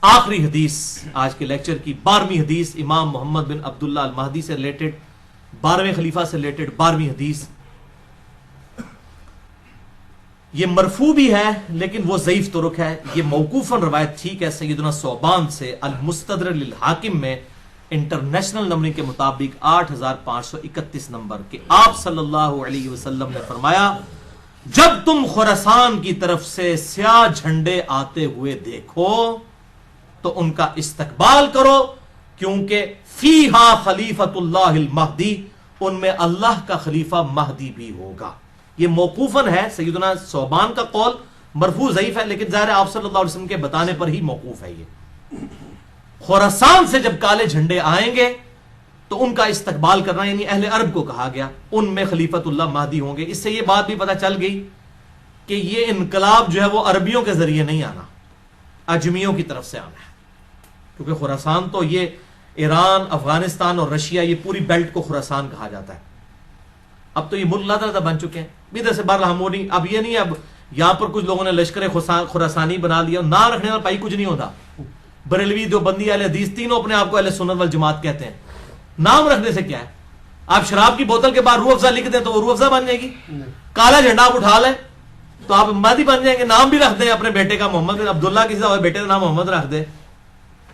آخری حدیث آج کے لیکچر کی 12ویں حدیث امام محمد بن عبداللہ المہدی سے ریلیٹڈ، 12ویں خلیفہ سے ریلیٹڈ 12ویں حدیث. یہ مرفوع بھی ہے لیکن وہ ضعیف طرق ہے. یہ موقوفاً روایت ٹھیک ہے سیدنا ثوبان سے المستدرک للحاکم میں انٹرنیشنل نمبرنگ کے مطابق 8531 نمبر کہ آپ صلی اللہ علیہ وسلم نے فرمایا جب تم خراسان کی طرف سے سیاہ جھنڈے آتے ہوئے دیکھو تو ان کا استقبال کرو کیونکہ فیہا خلیفۃ اللہ المہدی، ان میں اللہ کا خلیفہ مہدی بھی ہوگا. یہ موقوفاً ہے سیدنا ثوبان کا قول، مرفوع ضعیف ہے لیکن ظاہر آپ صلی اللہ علیہ وسلم کے بتانے پر ہی موقوف ہے. یہ خراسان سے جب کالے جھنڈے آئیں گے تو ان کا استقبال کرنا، یعنی اہل عرب کو کہا گیا، ان میں خلیفۃ اللہ مہدی ہوں گے. اس سے یہ بات بھی پتہ چل گئی کہ یہ انقلاب جو ہے وہ عربیوں کے ذریعے نہیں آنا، اجمیوں کی طرف سے آنا ہے. کیونکہ خراسان تو یہ ایران، افغانستان اور رشیا، یہ پوری بیلٹ کو خراسان کہا جاتا ہے. اب تو یہ ملک لادہ بن چکے ہیں ادھر سے باہر ہم نہیں. اب یہ نہیں اب یہاں پر کچھ لوگوں نے لشکر خراسانی بنا لیا، نام رکھنے والا پائی کچھ نہیں ہوتا. بریلوی، دیوبندی، اہل حدیث تینوں اپنے آپ کو اہل سنت والجماعت کہتے ہیں. نام رکھنے سے کیا ہے؟ آپ شراب کی بوتل کے بعد روح افزا لکھ دیں تو وہ روح افزا بن جائے گی. کالا جھنڈا آپ اٹھا لیں تو آپ مہدی بن جائیں گے. نام بھی رکھ دیں اپنے بیٹے کا محمد بن عبداللہ، کسی کا بیٹے کا نام محمد رکھ دیں،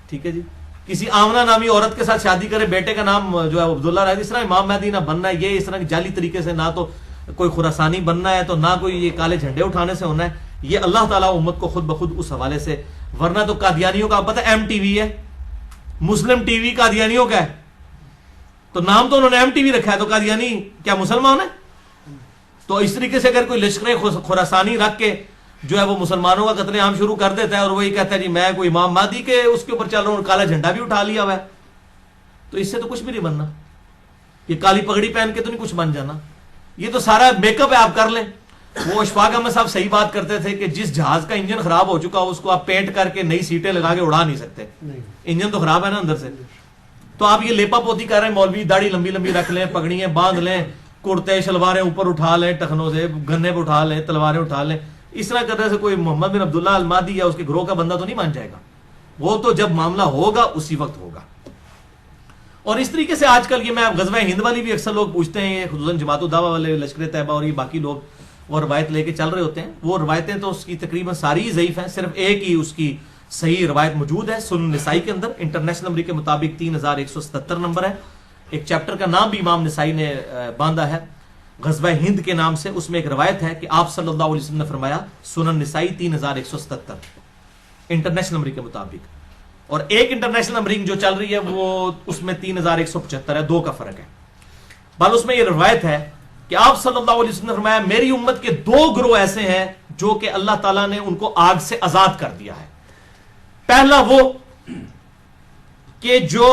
ٹھیک ہے جی. کسی آمنہ نامی عورت کے ساتھ شادی کرے، بیٹے کا نام جو ہے عبداللہ رکھ دیں. اس طرح امام مہدی نہ بننا ہے، یہ اس طرح کی جعلی طریقے سے نہ تو کوئی خراسانی بننا ہے تو نہ کوئی یہ کالے جھنڈے اٹھانے سے ہونا ہے. یہ اللہ تعالیٰ امت کو خود بخود اس حوالے سے، ورنہ تو قادیانیوں کا پتہ ایم ٹی وی ہے، مسلم ٹی وی قادیانیوں کا ہے، تو نام تو انہوں نے ایم ٹی وی رکھا ہے، تو قادیانی کیا مسلمان ہے؟ تو اس طریقے سے اگر کوئی لشکر خراسانی رکھ کے جو ہے وہ مسلمانوں کا قتل عام شروع کر دیتا ہے اور وہی کہتا ہے جی میں کوئی امام مہدی کے اس کے اوپر چل رہا ہوں، کالا جھنڈا بھی اٹھا لیا ہوا ہے، تو اس سے تو کچھ بھی نہیں بننا. یہ کالی پگڑی پہن کے تو نہیں کچھ بن جانا. یہ تو سارا میک اپ ہے، آپ کر لیں. وہ اشفاق احمد صاحب صحیح بات کرتے تھے کہ جس جہاز کا انجن خراب ہو چکا اس کو آپ پینٹ کر کے نئی سیٹیں لگا کے اڑا نہیں سکتے، انجن تو خراب ہے نا اندر سے. تو آپ یہ لیپا پوتی کر رہے ہیں، مولوی داڑھی لمبی لمبی رکھ لیں، پگڑیاں باندھ لیں، کرتے شلواریں اوپر اٹھا لیں، ٹخنوں سے گنے پہ اٹھا لیں، تلواریں اٹھا لیں. اس طرح کرنے سے کوئی محمد بن عبداللہ المہدی یا اس کے گروہ کا بندہ تو نہیں مان جائے گا. وہ تو جب معاملہ ہوگا اسی وقت ہوگا. اور اس طریقے سے آج کل یہ میں غزوہ ہند والی بھی اکثر لوگ پوچھتے ہیں، خصوصاً جماعت الدعوہ والے، لشکر طیبہ اور یہ باقی لوگ وہ روایت لے کے چل رہے ہوتے ہیں. وہ روایتیں تو اس کی تقریباً ساری ضعیف ہیں، صرف ایک ہی اس کی صحیح روایت موجود ہے سنن نسائی کے اندر، انٹرنیشنل نمبر کے مطابق 3177 نمبر ہے. ایک چیپٹر کا نام بھی امام نسائی نے باندھا ہے غزوہ ہند کے نام سے. اس میں ایک روایت ہے کہ آپ صلی اللہ علیہ وسلم نے فرمایا، سنن نسائی 3177 انٹرنیشنل نمبر کے مطابق. اور ایک انٹرنیشنل نمبرنگ جو چل رہی ہے وہ اس میں 3175 ہے، دو کا فرق ہے. بل اس میں یہ روایت ہے کہ آپ صلی اللہ علیہ وسلم نے فرمایا میری امت کے دو گروہ ایسے ہیں جو کہ اللہ تعالیٰ نے ان کو آگ سے آزاد کر دیا ہے. پہلا وہ کہ جو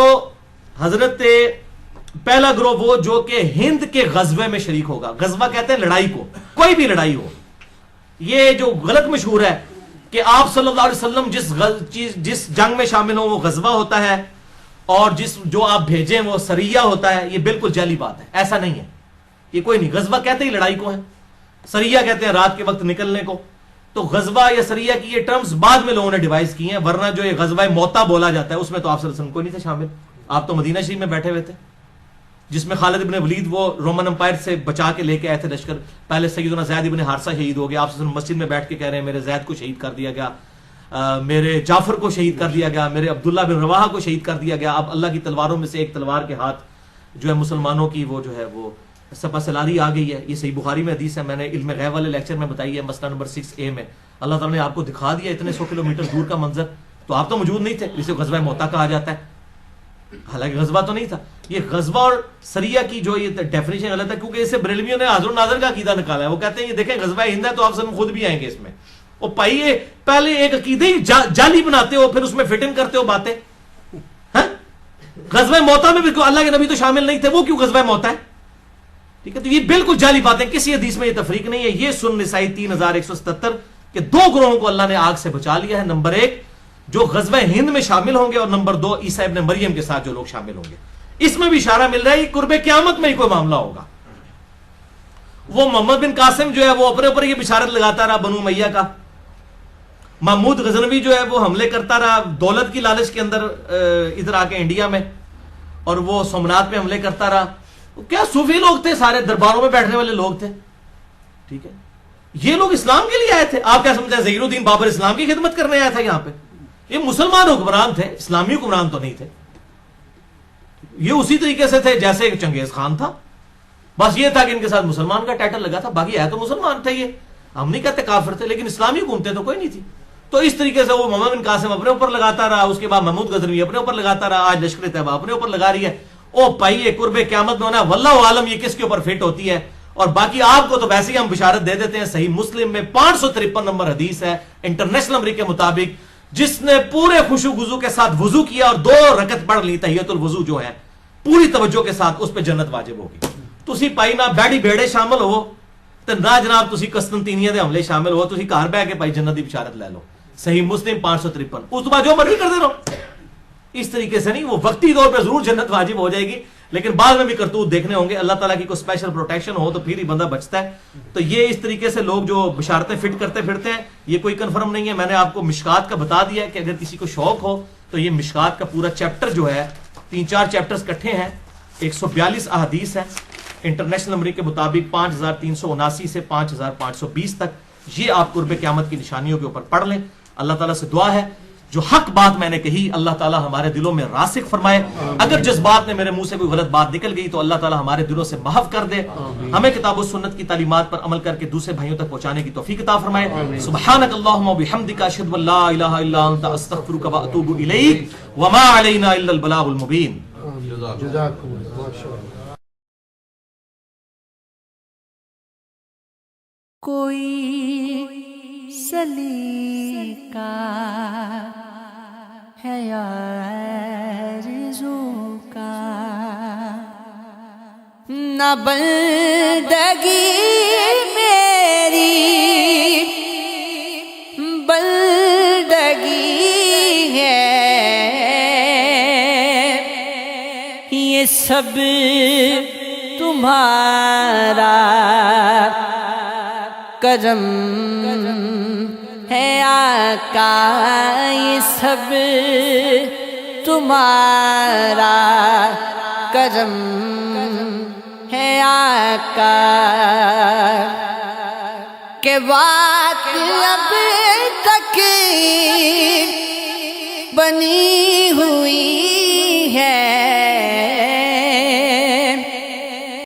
پہلا گروہ وہ جو کہ ہند کے غزوے میں شریک ہوگا. غزوہ کہتے ہیں لڑائی کو، کوئی بھی لڑائی ہو. یہ جو غلط مشہور ہے کہ آپ صلی اللہ علیہ وسلم جس جنگ میں شامل ہوں وہ غزوہ ہوتا ہے اور جو آپ بھیجیں وہ سریہ ہوتا ہے. یہ بالکل جعلی بات ہے، ایسا نہیں ہے. یہ کوئی نہیں. غزوہ کہتے ہی لڑائی کو ہے، سریہ کہتے ہیں رات کے وقت نکلنے کو. تو غزوہ یا سریہ کی یہ ٹرمز بعد میں لوگوں نے ڈیوائز کی ہیں، ورنہ جو یہ غزوہ موتا بولا جاتا ہے اس میں تو آپ صلی اللہ علیہ وسلم کوئی نہیں تھے شامل. آپ تو مدینہ شریف میں بیٹھے ہوئے تھے جس میں خالد ابن ولید وہ رومن امپائر سے بچا کے لے کے آئے تھے لشکر. پہلے سیدنا زید ابن حارثہ شہید ہو گیا، آپ صلی اللہ علیہ وسلم مسجد میں بیٹھ کے کہہ رہے ہیں میرے زید کو شہید کر دیا گیا، میرے جعفر کو شہید کر دیا گیا، میرے عبداللہ بن رواحہ کو شہید کر دیا گیا. اب اللہ کی تلواروں میں سے ایک تلوار کے ہاتھ جو ہے مسلمانوں کی وہ جو ہے وہ سپہ سلاری آ گئی ہے. یہ صحیح بخاری میں حدیث ہے، میں نے علم غیب والے لیکچر میں بتائی ہے، مسئلہ نمبر 6A میں. اللہ تعالیٰ نے آپ کو دکھا دیا اتنے 100 کلومیٹر دور کا منظر، تو آپ تو موجود نہیں تھے، جسے غزوہ موتا کہا جاتا ہے. حالانکہ غزوہ تو نہیں تھا. یہ غزوہ اور سریہ کی جو یہ ڈیفینیشن غلط ہے کیونکہ اسے بریلویوں نے حاضر و ناظر کا عقیدہ نکالا ہے. وہ کہتے ہیں یہ دیکھیں غزوہ ہند ہے تو آپ خود بھی آئیں گے اس میں. اور پائیے پہلے ایک عقیدے ہی جعلی بناتے ہو پھر اس میں فٹ ان کرتے ہو باتیں. غزوہ موتا میں بھی اللہ کے نبی تو شامل نہیں تھے، وہ کیوں غزوہ موتا ہے؟ ٹھیک ہے، تو یہ بالکل جعلی باتیں، کسی حدیث میں یہ تفریق نہیں ہے. یہ سنن نسائی 3177 کہ دو گروہوں کو اللہ نے آگ سے بچا لیا ہے. نمبر 1 جو غزوہ ہند میں شامل ہوں گے، اور نمبر 2 عیسیٰ ابن مریم کے ساتھ جو لوگ شامل ہوں گے. اس میں بھی اشارہ مل رہا ہے کہ قرب قیامت میں ہی کوئی معاملہ ہوگا. وہ محمد بن قاسم جو ہے وہ اپنے اوپر یہ بشارت لگاتا رہا بنو امیہ کا. محمود غزنوی جو ہے وہ حملے کرتا رہا دولت کی لالچ کے اندر ادھر آ کے انڈیا میں، اور وہ سومنات پہ حملے کرتا رہا. کیا صوفی لوگ تھے، سارے درباروں میں بیٹھنے والے لوگ تھے. ٹھیک ہے، یہ لوگ اسلام کے لیے آئے تھے. آپ کیا سمجھتے ہیں ظہیر الدین بابر اسلام کی خدمت کرنے آیا تھا یہاں پہ؟ یہ مسلمان حکمران تھے، اسلامی حکمران تو نہیں تھے. یہ اسی طریقے سے تھے جیسے چنگیز خان تھا، بس یہ تھا کہ ان کے ساتھ مسلمان کا ٹائٹل لگا تھا، باقی ہے تو مسلمان تھے. یہ ہم نہیں کہتے کافر تھے، لیکن اسلامی حکومتیں تو کوئی نہیں تھی. تو اس طریقے سے وہ محمد بن قاسم اپنے اوپر لگاتا رہا، اس کے بعد محمود غزنوی اپنے اوپر لگاتا رہا، آج لشکر طیبہ اپنے اوپر لگا رہی ہے. او پائیے قرب قیامت میں ہونا واللہ عالم یہ کس کے اوپر فٹ ہوتی ہے. اور باقی آپ کو تو ویسے ہی ہم بشارت دے دیتے ہیں، صحیح مسلم میں 553 نمبر حدیث ہے انٹرنیشنل نمبر کے مطابق، جس نے پورے خوشو گزو کے ساتھ وضو کیا اور 2 رکعت پڑھ لی تحیت الوضو جو ہے پوری توجہ کے ساتھ، اس پہ جنت واجب ہوگی. تسی پائی نہ بیڑی بیڑے شامل ہو تے نہ جناب تسی قسطنطینیہ دے حملے شامل ہو، تسی گھر بیٹھ کے پائی جنت دی بشارت لے لو. صحیح مسلم 553. اس بعد جو مرضی کرتے رہو. اس طریقے سے نہیں، وہ وقتی طور پہ ضرور جنت واجب ہو جائے گی، لیکن بعد میں بھی کرتوت دیکھنے ہوں گے. اللہ تعالیٰ کی کوئی اسپیشل پروٹیکشن ہو تو پھر ہی بندہ بچتا ہے. تو یہ اس طریقے سے لوگ جو بشارتیں فٹ کرتے پھرتے ہیں، یہ کوئی کنفرم نہیں ہے. میں نے آپ کو مشکات کا بتا دیا کہ اگر کسی کو شوق ہو تو یہ مشکات کا پورا چیپٹر جو ہے 3-4 چیپٹرز کٹھے ہیں، 142 احادیث ہیں انٹرنیشنل نمبر کے مطابق 5379 سے 5520 تک. یہ آپ قرب قیامت کی نشانیوں کے اوپر پڑھ لیں. اللہ تعالیٰ سے دعا ہے جو حق بات میں نے کہی اللہ تعالیٰ ہمارے دلوں میں راسخ فرمائے. اگر جس بات میں میرے منہ سے کوئی غلط بات نکل گئی تو اللہ تعالیٰ ہمارے دلوں سے محو کر دے. ہمیں کتاب و سنت کی تعلیمات پر عمل کر کے دوسرے بھائیوں تک پہنچانے کی توفیق عطا فرمائے. سبحانک اللہم و بحمدک اشہد ان لا الہ الا انت استغفرک و اتوب الیک وما علینا الا البلاغ المبین. جزاکم اللہ، ماشاءاللہ. کوئی سلیقہ ہے آرزو کا، نہ بندگی میری بندگی ہے، یہ سب تمہارا کرم ہے آقا، یہ سب تمہارا کرم ہے آقا، کہ بات اب تک بنی